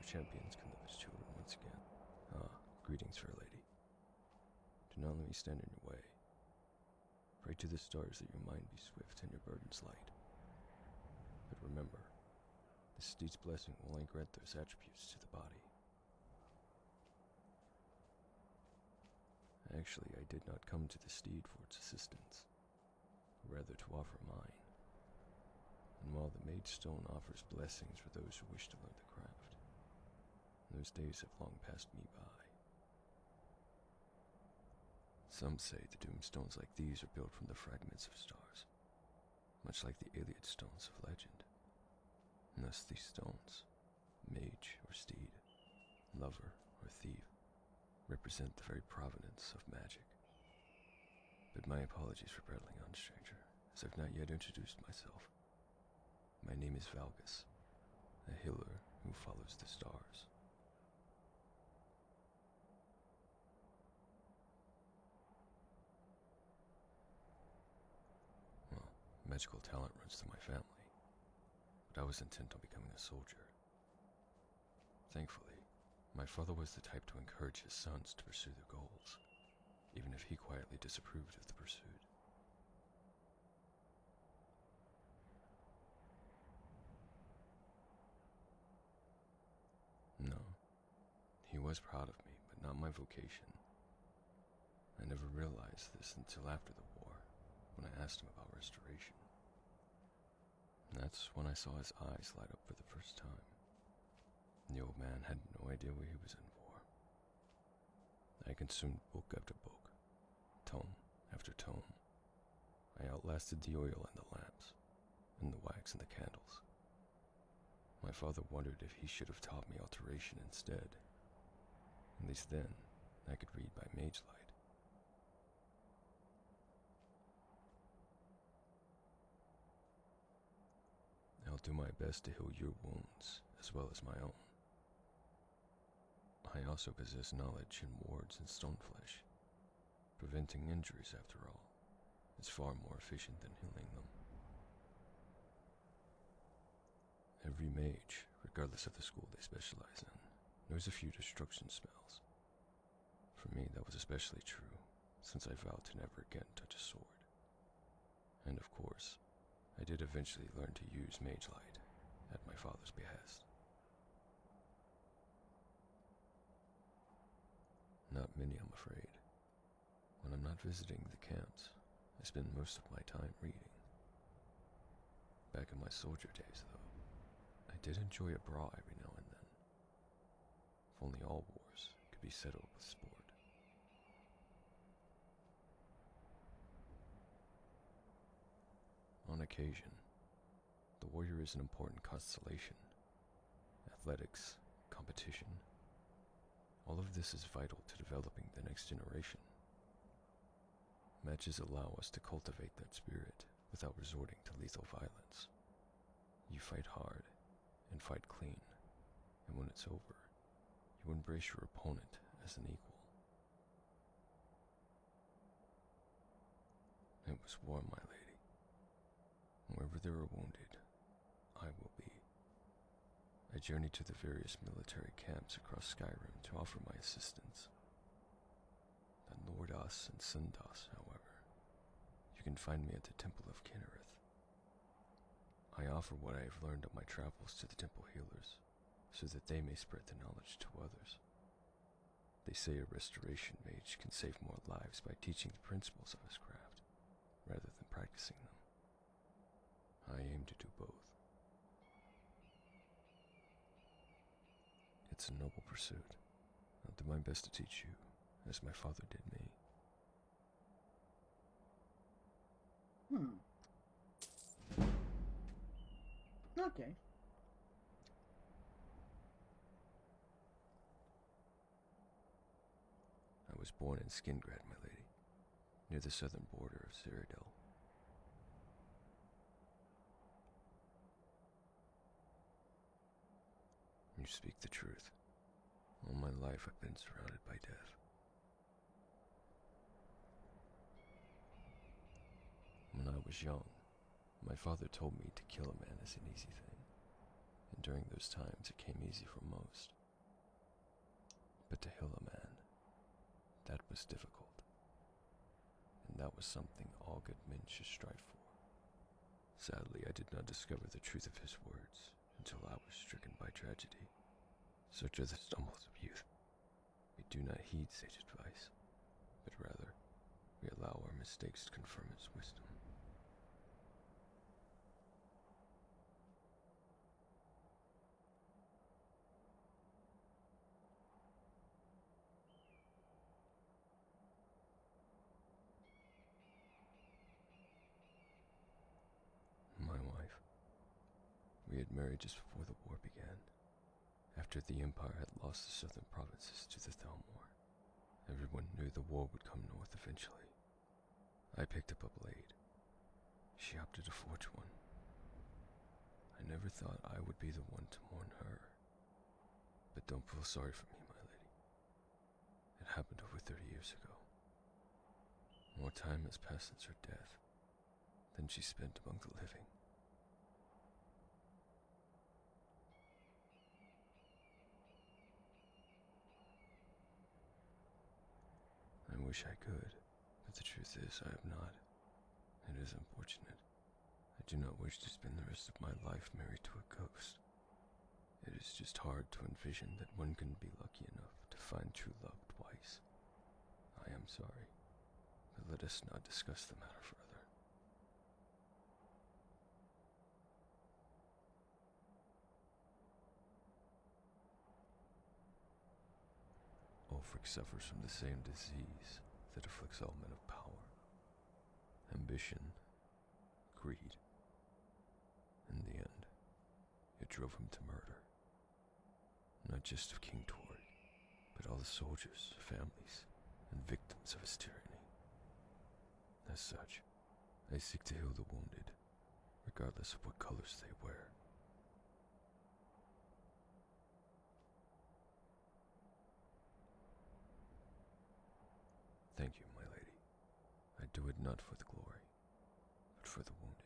champions can live as children once again. Ah, greetings, fair lady. Do not let me stand in your way. Pray to the stars that your mind be swift and your burdens light. But remember, the steed's blessing will only grant those attributes to the body. Actually, I did not come to the steed for its assistance, but rather to offer mine. And while the Mage Stone offers blessings for those who wish to learn the craft, those days have long passed me by. Some say the Doomstones like these are built from the fragments of stars, much like the Iliad stones of legend. And thus these stones, mage or steed, lover or thief, represent the very provenance of magic. But my apologies for prattling on, stranger, as I've not yet introduced myself. My name is Valgus, a healer who follows the stars. Well, magical talent runs through my family, but I was intent on becoming a soldier. Thankfully, my father was the type to encourage his sons to pursue their goals, even if he quietly disapproved of the pursuit. No, he was proud of me, but not my vocation. I never realized this until after the war, when I asked him about restoration. And that's when I saw his eyes light up for the first time. The old man had no idea what he was in for. I consumed book after book, tome after tome. I outlasted the oil in the lamps, and the wax in the candles. My father wondered if he should have taught me alteration instead. At least then, I could read by mage light. I'll do my best to heal your wounds, as well as my own. I also possess knowledge in wards and stoneflesh. Preventing injuries, after all, is far more efficient than healing them. Every mage, regardless of the school they specialize in, knows a few destruction spells. For me, that was especially true, since I vowed to never again touch a sword. And of course, I did eventually learn to use mage light, at my father's behest. Not many, I'm afraid. When I'm not visiting the camps, I spend most of my time reading. Back in my soldier days, though, I did enjoy a brawl every now and then. If only all wars could be settled with sport. On occasion, the warrior is an important constellation. Athletics, competition, all of this is vital to developing the next generation. Matches allow us to cultivate that spirit without resorting to lethal violence. You fight hard and fight clean, and when it's over, you embrace your opponent as an equal. It was war, my lady. Wherever there are wounded, I will be. I journeyed to the various military camps across Skyrim to offer my assistance. At Lordas and Sundas, however, you can find me at the Temple of Kinnereth. I offer what I have learned on my travels to the temple healers, so that they may spread the knowledge to others. They say a restoration mage can save more lives by teaching the principles of his craft, rather than practicing them. I aim to do both. It's a noble pursuit. I'll do my best to teach you, as my father did me. Okay. I was born in Skingrad, my lady, near the southern border of Cyrodiil. You speak the truth. All my life I've been surrounded by death. When I was young, my father told me to kill a man is an easy thing, and during those times it came easy for most. But to heal a man, that was difficult. And that was something all good men should strive for. Sadly, I did not discover the truth of his words until I was stricken by tragedy. Such are the stumbles of youth. We do not heed sage advice, but rather, we allow our mistakes to confirm its wisdom. My wife. We had married just before the war began. After the Empire had lost the southern provinces to the Thalmor, everyone knew the war would come north eventually. I picked up a blade. She opted to forge one. I never thought I would be the one to mourn her. But don't feel sorry for me, my lady. It happened over 30 years ago. More time has passed since her death than she spent among the living. I wish I could, but the truth is I have not. It is unfortunate. I do not wish to spend the rest of my life married to a ghost. It is just hard to envision that one can be lucky enough to find true love twice. I am sorry, but let us not discuss the matter further. Ulfric suffers from the same disease that afflicts all men of power. Ambition, greed. In the end, it drove him to murder. Not just of King Torg, but all the soldiers, families, and victims of his tyranny. As such, I seek to heal the wounded, regardless of what colors they wear. Thank you, my lady. I do it not for the glory, but for the wounded.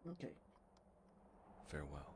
Okay. Farewell.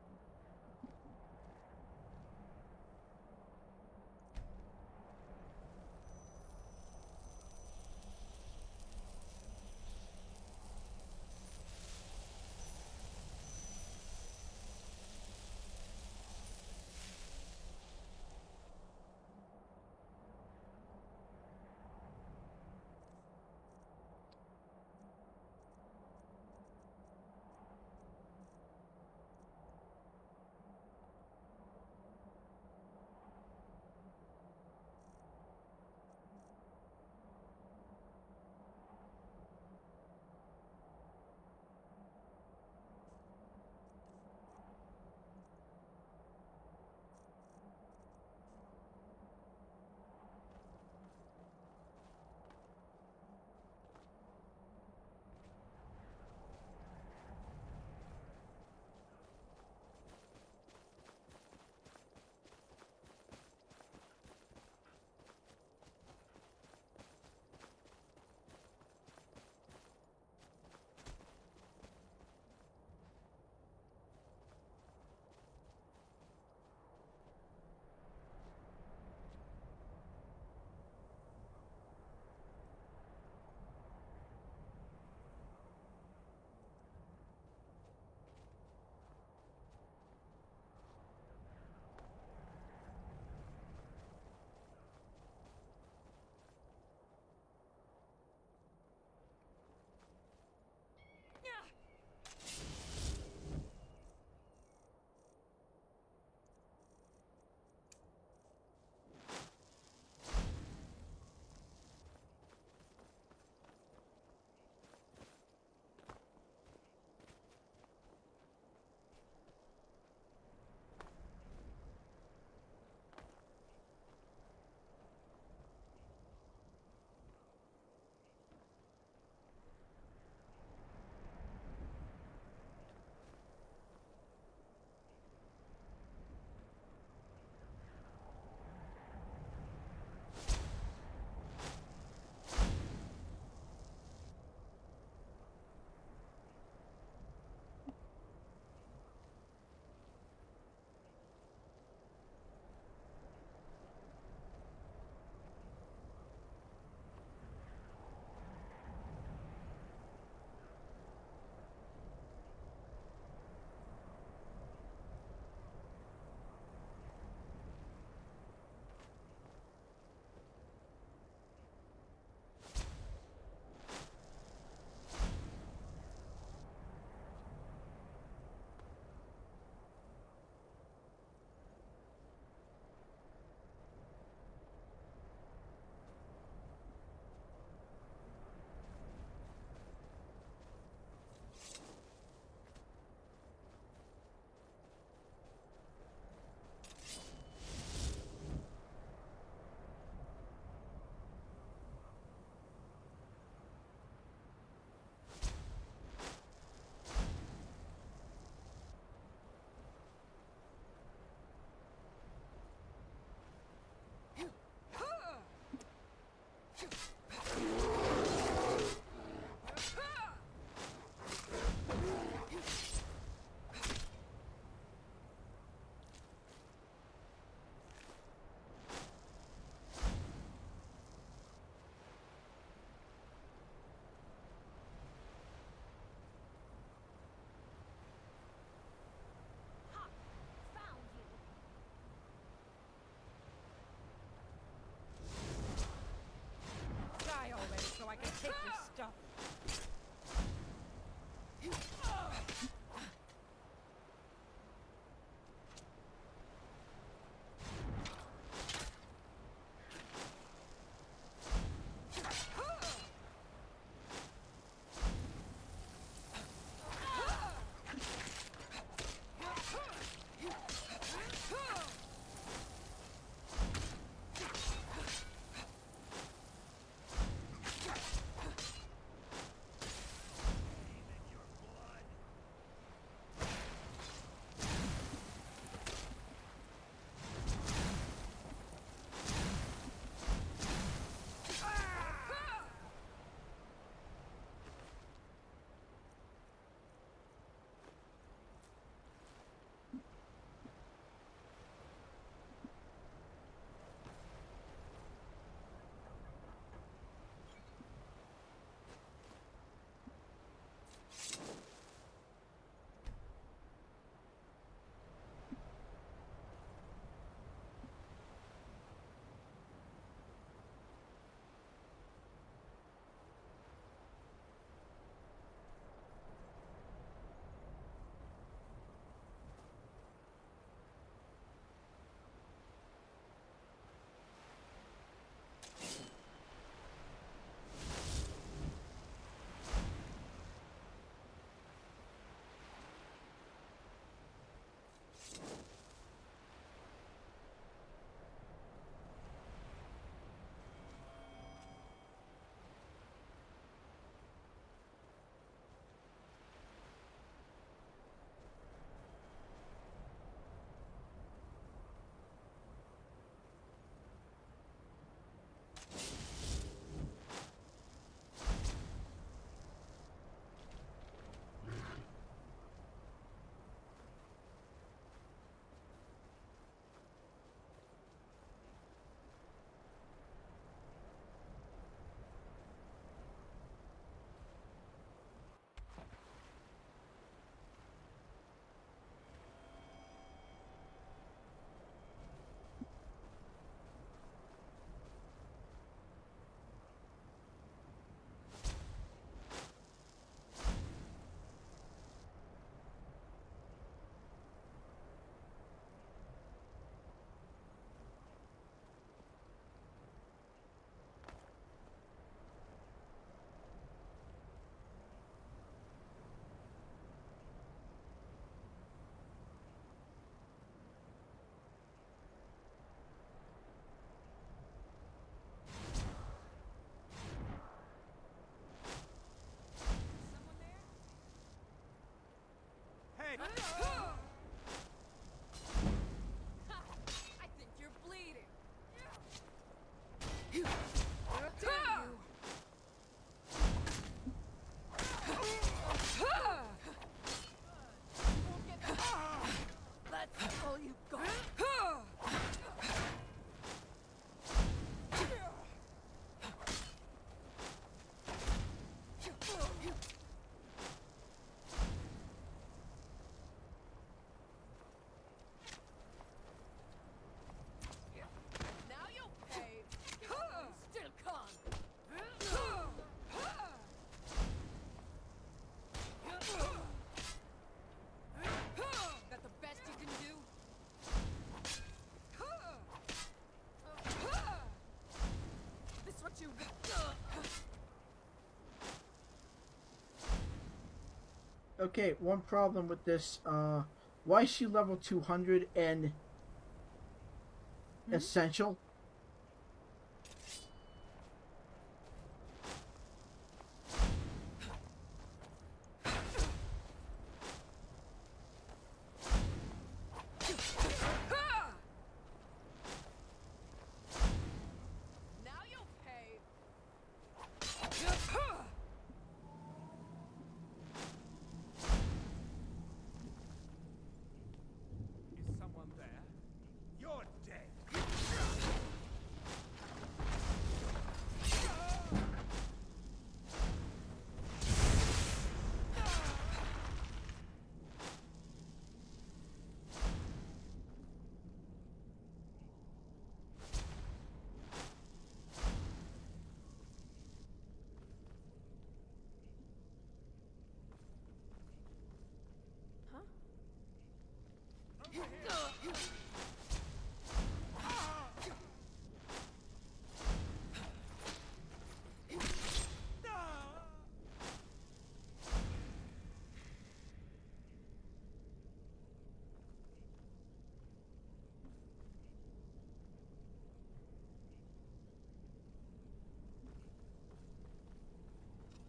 Okay, one problem with this. Why is she level 200 and essential?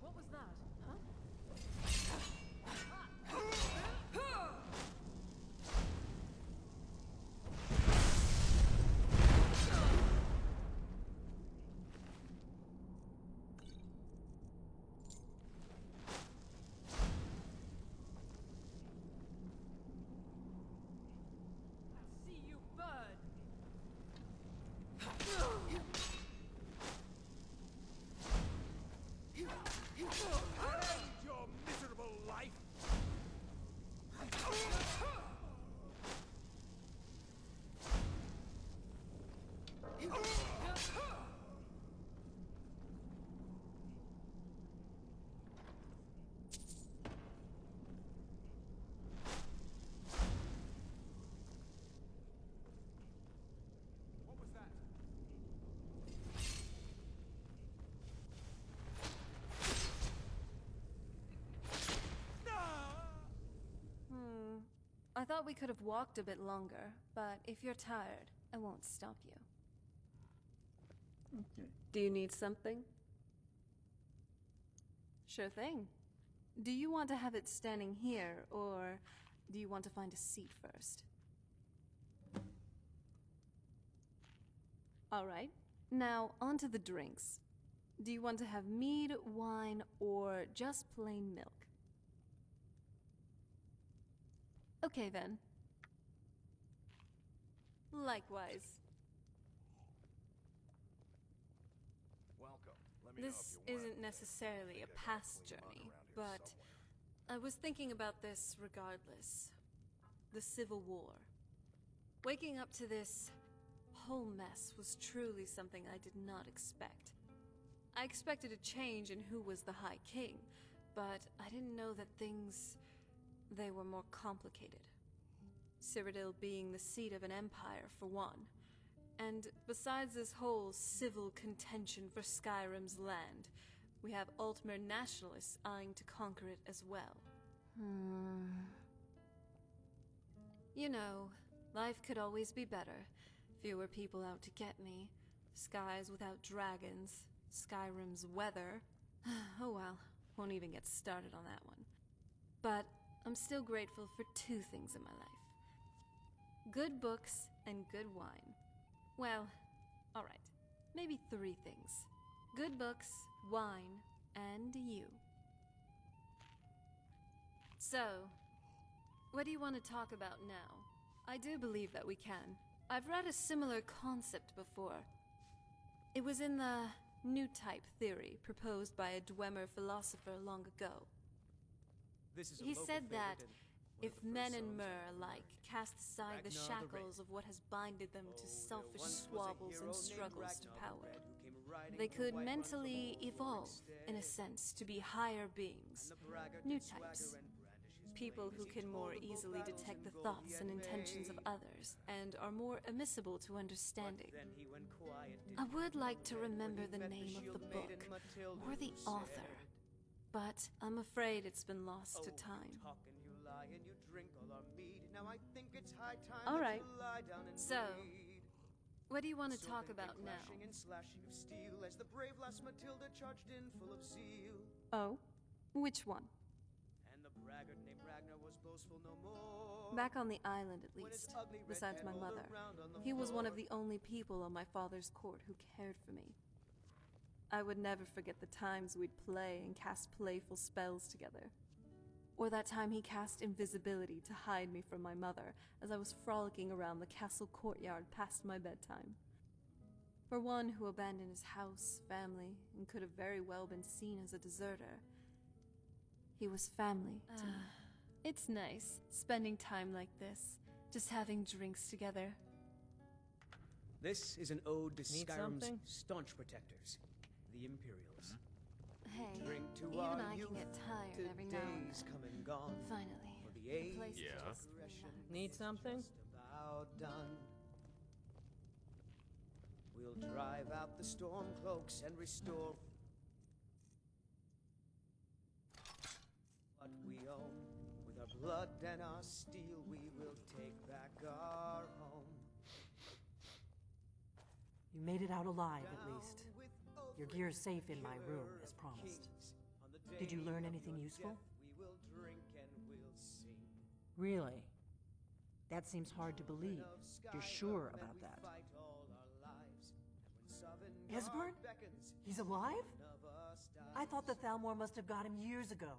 What was that? Huh? I'll see you burn! Your miserable life! What was that? I thought we could have walked a bit longer, but if you're tired, I won't stop you. Okay. Do you need something? Sure thing. Do you want to have it standing here, or do you want to find a seat first? Alright, now on to the drinks. Do you want to have mead, wine, or just plain milk? Okay then. Likewise. Welcome. Let me know if This you want isn't necessarily a past journey, but I was thinking about this regardless. The Civil War. Waking up to this whole mess was truly something I did not expect. I expected a change in who was the High King, but I didn't know that they were more complicated. Cyrodiil being the seat of an empire, for one. And besides this whole civil contention for Skyrim's land, we have Altmer nationalists eyeing to conquer it as well. You know, life could always be better. Fewer people out to get me. Skies without dragons. Skyrim's weather. Oh well, won't even get started on that one. But I'm still grateful for two things in my life. Good books and good wine. Well, alright. Maybe three things. Good books, wine, and you. So, what do you want to talk about now? I do believe that we can. I've read a similar concept before. It was in the new type theory proposed by a Dwemer philosopher long ago. He said that if men and Mer alike cast aside the shackles of what has binded them to selfish squabbles and struggles to power, they could mentally evolve, in a sense, to be higher beings, new types. People who can more easily detect the thoughts and intentions of others, and are more admissible to understanding. I would like to remember the name of the book, or the author, but I'm afraid it's been lost to Oh, time. you talk and you lie and you drink all our mead. Now I think it's high time All that right. you lie down and So, bleed. what do you want to So talk then about came now? clashing and slashing of steel as the brave lass Matilda charged in full of zeal. Oh? Which one? And the braggart named Ragnar was boastful no more. Back on the island, at When his least. ugly red Besides head my rolled mother. around on the He was one of floor. the only people on my father's court who cared for me. I would never forget the times we'd play and cast playful spells together. Or that time he cast invisibility to hide me from my mother as I was frolicking around the castle courtyard past my bedtime. For one who abandoned his house, family, and could have very well been seen as a deserter, he was family to me. It's nice, spending time like this, just having drinks together. This is an ode to Need Skyrim's something? staunch protectors, the Imperials. Hey, Drink to even our I youth, can get tired every now and today's then. come and gone. Finally, For the a age place to Yeah. just relax. Need something? just about done. We'll drive out the storm cloaks and restore what we own. With our blood and our steel, we will take back our home. You made it out alive, at Down least. with Your Ulfric, gear's safe in my room, killer as of promised. kings. On the Did you day learn of anything your useful? death, we will drink and we'll sing. Really? That seems hard to believe. You're sure about that. Esbern? He's alive? I thought the Thalmor must have got him years ago.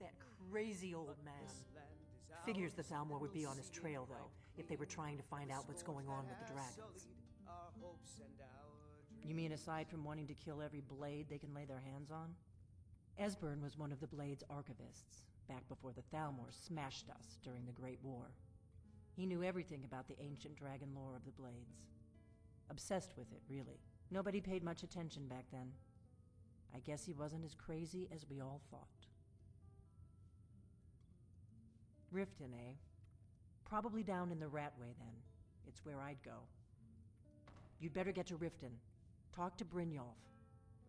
That crazy old man. Figures the Thalmor would be on his trail, though, if they were trying to find out what's going on with the dragons. You mean aside from wanting to kill every blade they can lay their hands on? Esbern was one of the Blade's archivists, back before the Thalmor smashed us during the Great War. He knew everything about the ancient dragon lore of the Blades. Obsessed with it, really. Nobody paid much attention back then. I guess he wasn't as crazy as we all thought. Riften, eh? Probably down in the Ratway, then. It's where I'd go. You'd better get to Riften. Talk to Brynjolf.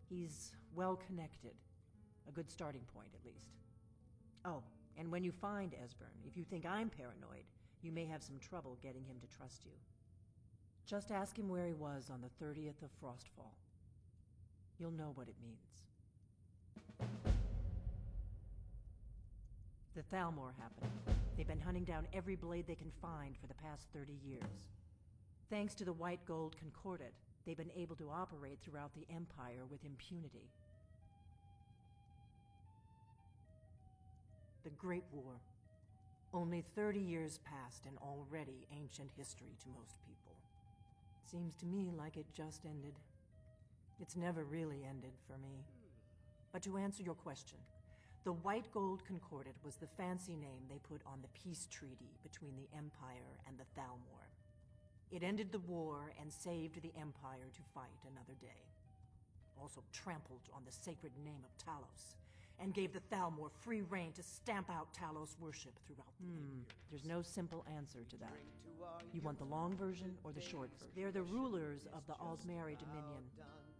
He's well-connected. A good starting point, at least. Oh, and when you find Esbern, if you think I'm paranoid, you may have some trouble getting him to trust you. Just ask him where he was on the 30th of Frostfall. You'll know what it means. The Thalmor happened. They've been hunting down every blade they can find for the past 30 years. Thanks to the White Gold Concordat, they've been able to operate throughout the Empire with impunity. The Great War. Only 30 years passed and already ancient history to most people. Seems to me like it just ended. It's never really ended for me. But to answer your question, the White Gold Concordat was the fancy name they put on the peace treaty between the Empire and the Thalmor. It ended the war and saved the Empire to fight another day. Also trampled on the sacred name of Talos, and gave the Thalmor free rein to stamp out Talos worship throughout the Empire. There's no simple answer to that. You want the long version or the short version? They're the rulers of the Aldmeri Dominion,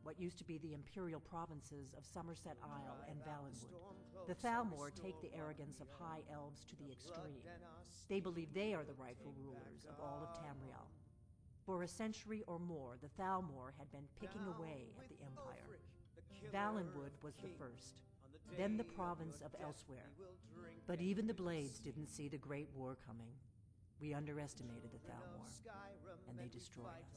what used to be the imperial provinces of Somerset Isle and Valenwood. The Thalmor take the arrogance of high elves to the extreme. They believe they are the rightful rulers of all of Tamriel. For a century or more, the Thalmor had been picking away at the Empire. Valenwood was the first, then the province of Elsewhere. But even the Blades didn't see the Great War coming. We underestimated the Thalmor, and they destroyed us.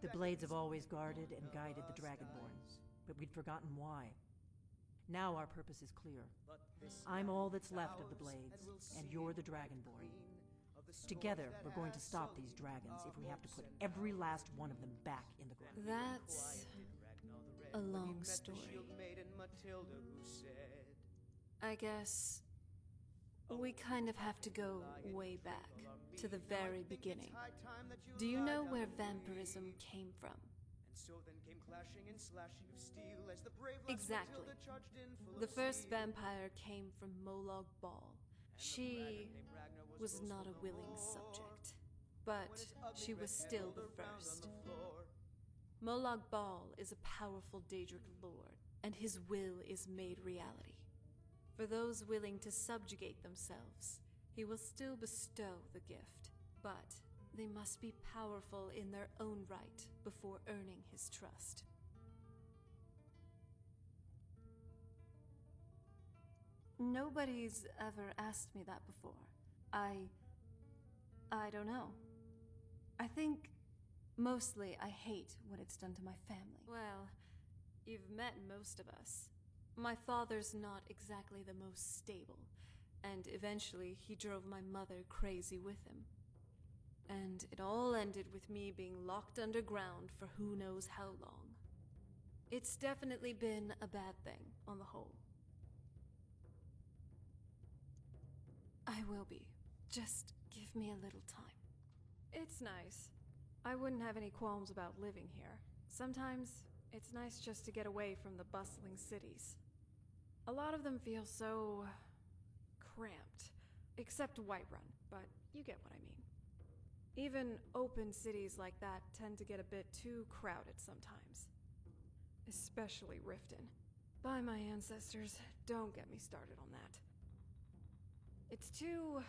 The Blades have always guarded and guided the Dragonborn, but we'd forgotten why. Now our purpose is clear. I'm all that's left of the Blades, and you're the Dragonborn. Together, we're going to stop these dragons if we have to put every last one of them back in the ground. That's a long story. I guess we kind of have to go way back, to the very beginning. Do you know where vampirism came from? Exactly. The first vampire came from Molag Bal. She was not a willing subject, but she was still the first. Molag Bal is a powerful Daedric lord, and his will is made reality. For those willing to subjugate themselves, he will still bestow the gift, but they must be powerful in their own right before earning his trust. Nobody's ever asked me that before. I don't know. I think mostly I hate what it's done to my family. Well, you've met most of us. My father's not exactly the most stable, and eventually he drove my mother crazy with him. And it all ended with me being locked underground for who knows how long. It's definitely been a bad thing, on the whole. I will be. Just give me a little time. It's nice. I wouldn't have any qualms about living here. Sometimes, it's nice just to get away from the bustling cities. A lot of them feel so cramped. Except Whiterun, but you get what I mean. Even open cities like that tend to get a bit too crowded sometimes. Especially Riften. By my ancestors, don't get me started on that. It's too...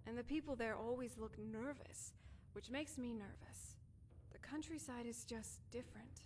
and the people there always look nervous, which makes me nervous. The countryside is just different.